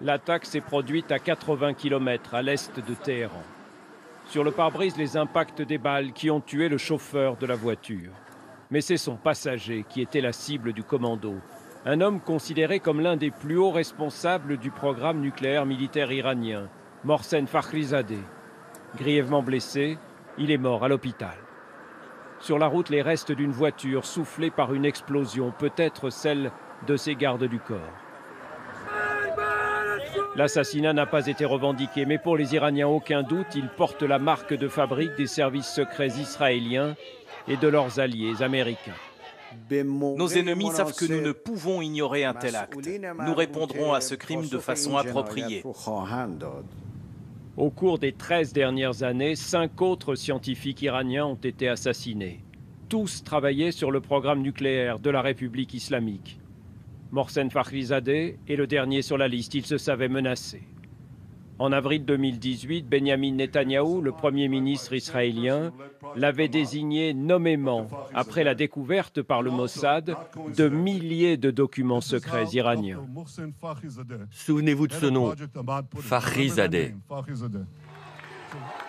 L'attaque s'est produite à 80 km à l'est de Téhéran. Sur le pare-brise, les impacts des balles qui ont tué le chauffeur de la voiture. Mais c'est son passager qui était la cible du commando. Un homme considéré comme l'un des plus hauts responsables du programme nucléaire militaire iranien, Mohsen Fakhrizadeh. Grièvement blessé, il est mort à l'hôpital. Sur la route, les restes d'une voiture soufflée par une explosion, peut-être celle de ses gardes du corps. L'assassinat n'a pas été revendiqué, mais pour les Iraniens, aucun doute, il porte la marque de fabrique des services secrets israéliens et de leurs alliés américains. Nos ennemis savent que nous ne pouvons ignorer un tel acte. Nous répondrons à ce crime de façon appropriée. Au cours des 13 dernières années, 5 autres scientifiques iraniens ont été assassinés. Tous travaillaient sur le programme nucléaire de la République islamique. Mohsen Fakhrizadeh est le dernier sur la liste, il se savait menacé. En avril 2018, Benyamin Netanyahou, le Premier ministre israélien, l'avait désigné nommément après la découverte par le Mossad de milliers de documents secrets iraniens. Souvenez-vous de ce nom, Fakhrizadeh.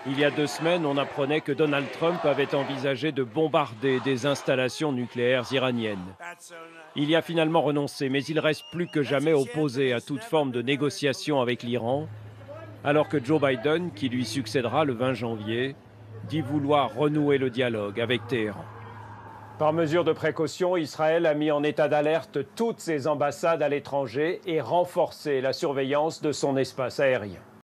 Il y a 2 semaines, on apprenait que Donald Trump avait envisagé de bombarder des installations nucléaires iraniennes. Il y a finalement renoncé, mais il reste plus que jamais opposé à toute forme de négociation avec l'Iran, alors que Joe Biden, qui lui succédera le 20 janvier, dit vouloir renouer le dialogue avec Téhéran. Par mesure de précaution, Israël a mis en état d'alerte toutes ses ambassades à l'étranger et renforcé la surveillance de son espace aérien.